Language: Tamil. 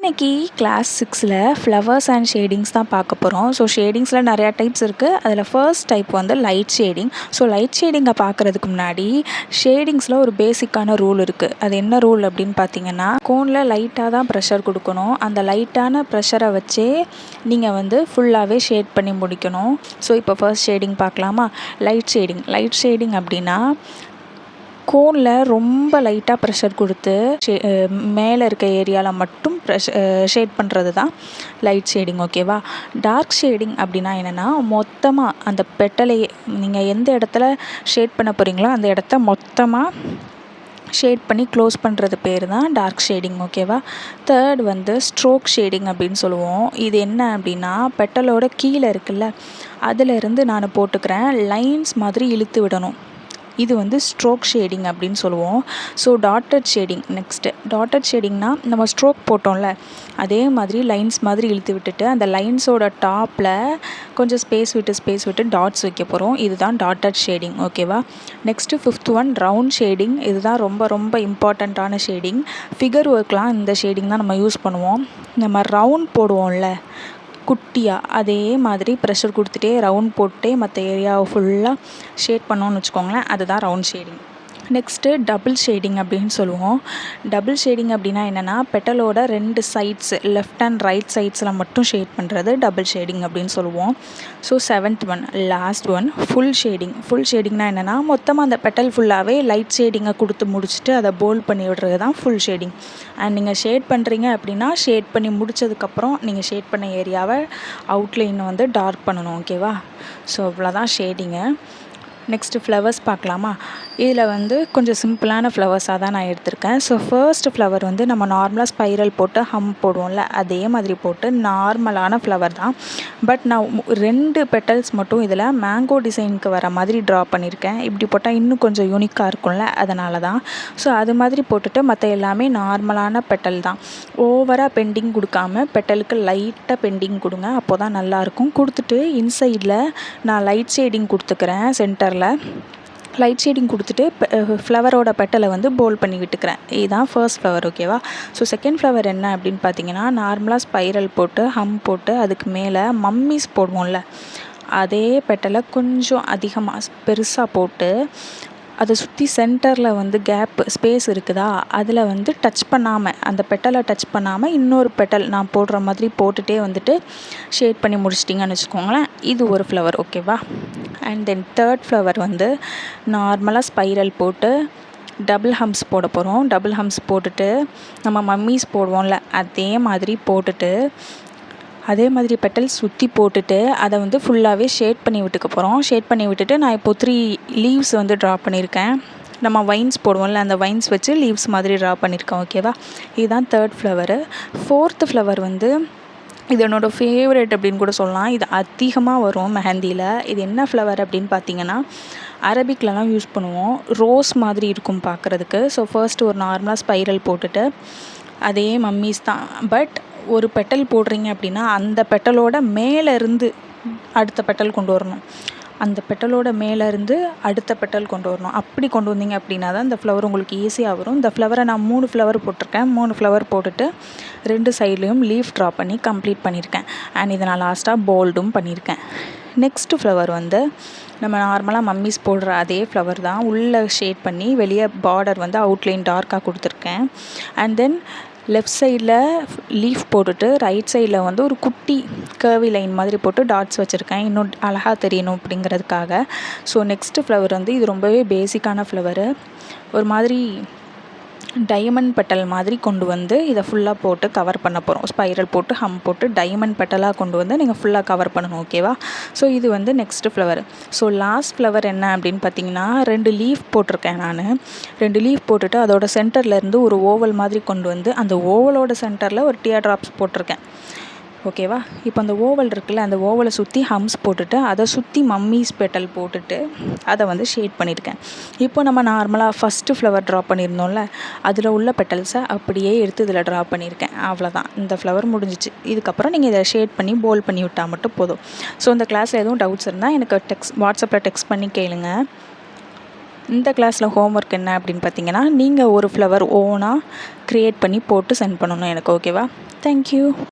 இன்றைக்கி கிளாஸ் 6ல் ஃப்ளவர்ஸ் அண்ட் ஷேடிங்ஸ் தான் பார்க்க போகிறோம். ஸோ ஷேடிங்ஸில் நிறையா டைப்ஸ் இருக்குது. அதில் ஃபர்ஸ்ட் டைப் வந்து லைட் ஷேடிங். ஸோ லைட் ஷேடிங்கை பார்க்குறதுக்கு முன்னாடி ஷேடிங்ஸில் ஒரு பேசிக்கான ரூல் இருக்குது. அது என்ன ரூல் அப்படின்னு பார்த்தீங்கன்னா, கோனில் லைட்டாக தான் ப்ரெஷர் கொடுக்கணும். அந்த லைட்டான ப்ரெஷரை வச்சே நீங்கள் வந்து ஃபுல்லாகவே ஷேட் பண்ணி முடிக்கணும். ஸோ இப்போ ஃபர்ஸ்ட் ஷேடிங் பார்க்கலாமா? லைட் ஷேடிங் அப்படின்னா கோனில் ரொம்ப லைட்டாக ப்ரெஷர் கொடுத்து மேலே இருக்க ஏரியாவில் மட்டும் ஷேட் பண்ணுறது தான் லைட் ஷேடிங். ஓகேவா? டார்க் ஷேடிங் அப்படின்னா என்னென்னா, மொத்தமாக அந்த பெட்டலையே நீங்கள் எந்த இடத்துல ஷேட் பண்ண போகிறீங்களோ அந்த இடத்த மொத்தமாக ஷேட் பண்ணி க்ளோஸ் பண்ணுறது பேர் தான் டார்க் ஷேடிங். ஓகேவா? தேர்ட் வந்து ஸ்ட்ரோக் ஷேடிங் அப்படின்னு சொல்லுவோம். இது என்ன அப்படின்னா, பெட்டலோட கீழே இருக்குல்ல, அதிலிருந்து நான் போட்டுக்கிறேன் லைன்ஸ் மாதிரி இழுத்து விடணும். இது வந்து ஸ்ட்ரோக் ஷேடிங் அப்படின்னு சொல்லுவோம். ஸோ டாட்டட் ஷேடிங்னா நம்ம ஸ்ட்ரோக் போட்டோம்ல, அதே மாதிரி லைன்ஸ் மாதிரி இழுத்து விட்டுட்டு அந்த லைன்ஸோட டாப்பில் கொஞ்சம் ஸ்பேஸ் விட்டு டாட்ஸ் வைக்க போகிறோம். இதுதான் டாட்டட் ஷேடிங். ஓகேவா? Next fifth one round shading. இதுதான் ரொம்ப இம்பார்ட்டண்ட்டான ஷேடிங். ஃபிகர் ஒர்க்லாம் இந்த ஷேடிங் தான் நம்ம யூஸ் பண்ணுவோம். நம்ம ரவுண்ட் போடுவோம்ல குட்டியாக, அதே மாதிரி ப்ரெஷர் கொடுத்துட்டே ரவுண்ட் போட்டே மற்ற ஏரியாவை ஃபுல்லாக ஷேட் பண்ணோன்னு வச்சுக்கோங்களேன். அதுதான் round shading. Next double shading அப்படின்னு சொல்லுவோம். டபுள் ஷேடிங் அப்படின்னா என்னென்னா, பெட்டலோட 2 சைட்ஸ், லெஃப்ட் அண்ட் ரைட் சைட்ஸில் மட்டும் ஷேட் பண்ணுறது டபுள் ஷேடிங் அப்படின்னு சொல்லுவோம். So 7th one, last one, full ஷேடிங்னா என்னென்னா, மொத்தமாக அந்த பெட்டல் ஃபுல்லாகவே லைட் ஷேடிங்கை கொடுத்து முடிச்சுட்டு அதை போல்ட் பண்ணி விடுறது தான் ஃபுல் ஷேடிங். அண்ட் நீங்கள் ஷேட் பண்ணுறீங்க அப்படின்னா, ஷேட் பண்ணி முடித்ததுக்கப்புறம் நீங்கள் ஷேட் பண்ண ஏரியாவை அவுட்லைன் வந்து டார்க் பண்ணணும். ஓகேவா? ஸோ அவ்வளோதான் ஷேடிங்கு. நெக்ஸ்ட்டு ஃப்ளவர்ஸ் பார்க்கலாமா? இதில் வந்து கொஞ்சம் சிம்பிளான ஃப்ளவர்ஸாக தான் நான் எடுத்திருக்கேன். ஸோ ஃபர்ஸ்ட் ஃப்ளவர் வந்து நம்ம நார்மலாக ஸ்பைரல் போட்டு ஹம் போடுவோம்ல, அதே மாதிரி போட்டு நார்மலான ஃப்ளவர் தான். பட் நான் 2 பெட்டல்ஸ் மட்டும் இதில் மேங்கோ டிசைனுக்கு வர மாதிரி ட்ரா பண்ணியிருக்கேன். இப்படி போட்டால் இன்னும் கொஞ்சம் யூனிக்காக இருக்கும்ல, அதனால தான். ஸோ அது மாதிரி போட்டுட்டு மற்ற எல்லாமே நார்மலான பெட்டல் தான். ஓவராக பெண்டிங் கொடுக்காம பெட்டலுக்கு லைட்டாக பெண்டிங் கொடுங்க, அப்போ தான் நல்லாயிருக்கும். கொடுத்துட்டு இன்சைடில் நான் லைட் ஷேடிங் கொடுத்துக்கிறேன். சென்டரில் லைட் ஷேடிங் கொடுத்துட்டு ஃப்ளவரோட பெட்டலை வந்து போல்ட் பண்ணி விட்டுக்கிறேன். இதுதான் ஃபர்ஸ்ட் ஃப்ளவர். ஓகேவா? ஸோ செகண்ட் ஃப்ளவர் என்ன அப்படின்னு பார்த்தீங்கன்னா, நார்மலாக ஸ்பைரல் போட்டு ஹம் போட்டு அதுக்கு மேலே மம்மிஸ் போடுவோம்ல, அதே பெட்டலை கொஞ்சம் அதிகமாக பெருசாக போட்டு அதை சுற்றி சென்டரில் வந்து ஸ்பேஸ் இருக்குதா, அதில் வந்து அந்த பெட்டலை டச் பண்ணாமல் இன்னொரு பெட்டல் நான் போடுற மாதிரி போட்டுகிட்டே வந்துட்டு ஷேட் பண்ணி முடிச்சிட்டிங்கன்னு வச்சுக்கோங்களேன். இது ஒரு ஃப்ளவர். ஓகேவா? அண்ட் தென் தேர்ட் ஃப்ளவர் வந்து நார்மலாக ஸ்பைரல் போட்டு டபுள் ஹம்ஸ் போட போகிறோம். டபுள் ஹம்ஸ் போட்டுட்டு நம்ம மம்மீஸ் போடுவோம்ல, அதே மாதிரி போட்டுட்டு அதே மாதிரி பெட்டல்ஸ் சுற்றி போட்டுட்டு அதை வந்து ஃபுல்லாகவே ஷேட் பண்ணி விட்டுக்க போகிறோம். ஷேட் பண்ணி விட்டுட்டு நான் இப்போ 3 லீவ்ஸ் வந்து ட்ரா பண்ணியிருக்கேன். நம்ம வைன்ஸ் போடுவோம்ல, அந்த வைன்ஸ் வச்சு லீவ்ஸ் மாதிரி ட்ரா பண்ணியிருக்கேன். ஓகேவா? இதுதான் தேர்ட் ஃப்ளவரு. ஃபோர்த்து ஃப்ளவர் வந்து இது என்னோடய ஃபேவரட் அப்படின்னு கூட சொல்லலாம். இது அதிகமாக வரும் மெஹந்தியில். இது என்ன ஃப்ளவர் அப்படின்னு பார்த்தீங்கன்னா, அரபிக்லலாம் யூஸ் பண்ணுவோம். ரோஸ் மாதிரி இருக்கும் பார்க்குறதுக்கு. ஸோ ஃபர்ஸ்ட் ஒரு நார்மலாக ஸ்பைரல் போட்டுட்டு அதே மம்மீஸ் தான். பட் ஒரு பெட்டல் போடுறீங்க அப்படின்னா, அந்த பெட்டலோட மேலேருந்து அடுத்த பெட்டல் கொண்டு வரணும். அந்த பெட்டலோட மேலேருந்து அடுத்த பெட்டல் கொண்டு வரணும். அப்படி கொண்டு வந்தீங்க அப்படின்னா தான் இந்த ஃப்ளவர் உங்களுக்கு ஈஸியாக வரும். இந்த ஃப்ளவரை நான் 3 ஃப்ளவர் போட்டிருக்கேன். 3 ஃப்ளவர் போட்டுட்டு 2 சைட்லேயும் லீஃப் ட்ரா பண்ணி கம்ப்ளீட் பண்ணியிருக்கேன். அண்ட் இதை நான் லாஸ்ட்டாக போல்டும் பண்ணியிருக்கேன். நெக்ஸ்ட்டு ஃப்ளவர் வந்து நம்ம நார்மலாக மம்மீஸ் போடுற அதே ஃப்ளவர் தான். உள்ளே ஷேட் பண்ணி வெளியே பார்டர் வந்து அவுட்லைன் டார்க்காக கொடுத்துருக்கேன். அண்ட் தென் லெஃப்ட் சைடில் லீஃப் போட்டுட்டு ரைட் சைடில் வந்து ஒரு குட்டி கர்வி லைன் மாதிரி போட்டு டாட்ஸ் வச்சுருக்கேன், இன்னும் அழகாக தெரியணும் அப்படிங்கிறதுக்காக. ஸோ நெக்ஸ்ட்டு ஃப்ளவர் வந்து இது ரொம்பவே பேசிக்கான ஃப்ளவரு. ஒரு மாதிரி டைமண்ட் பெட்டல் மாதிரி கொண்டு வந்து இதை ஃபுல்லாக போட்டு கவர் பண்ண போகிறோம். ஸ்பைரல் போட்டு ஹம் போட்டு டைமண்ட் பெட்டலாக கொண்டு வந்து நீங்கள் ஃபுல்லாக கவர் பண்ணணும். ஓகேவா? ஸோ இது வந்து next flower. So last flower என்ன அப்படின்னு பார்த்தீங்கன்னா, 2 லீஃப் போட்டிருக்கேன் நான். 2 லீஃப் போட்டுட்டு அதோட சென்டர்லேருந்து ஒரு ஓவல் மாதிரி கொண்டு வந்து அந்த ஓவலோட சென்டரில் ஒரு டியர் ட்ராப்ஸ் போட்டிருக்கேன். ஓகேவா? இப்போ அந்த ஓவல் இருக்குல்ல, அந்த ஓவலை சுற்றி ஹம்ஸ் போட்டுட்டு அதை சுற்றி மம்மீஸ் பெட்டல் போட்டுட்டு அதை வந்து ஷேட் பண்ணியிருக்கேன். இப்போ நம்ம நார்மலாக ஃபஸ்ட்டு ஃப்ளவர் ட்ரா பண்ணியிருந்தோம்ல, அதில் உள்ள பெட்டல்ஸை அப்படியே எடுத்து இதில் ட்ரா பண்ணியிருக்கேன். அவ்வளோதான், இந்த ஃப்ளவர் முடிஞ்சிச்சு. இதுக்கப்புறம் நீங்கள் இதை ஷேட் பண்ணி போல்ட் பண்ணி விட்டால் மட்டும் போதும். ஸோ இந்த கிளாஸில் எதுவும் டவுட்ஸ் இருந்தால் எனக்கு வாட்ஸ்அப்பில் டெக்ஸ்ட் பண்ணி கேளுங்க. இந்த கிளாஸில் ஹோம்ஒர்க் என்ன அப்படின்னு பார்த்தீங்கன்னா, நீங்கள் ஒரு ஃப்ளவர் ஓனாக க்ரியேட் பண்ணி போட்டு சென்ட் பண்ணணும் எனக்கு. ஓகேவா? தேங்க்யூ.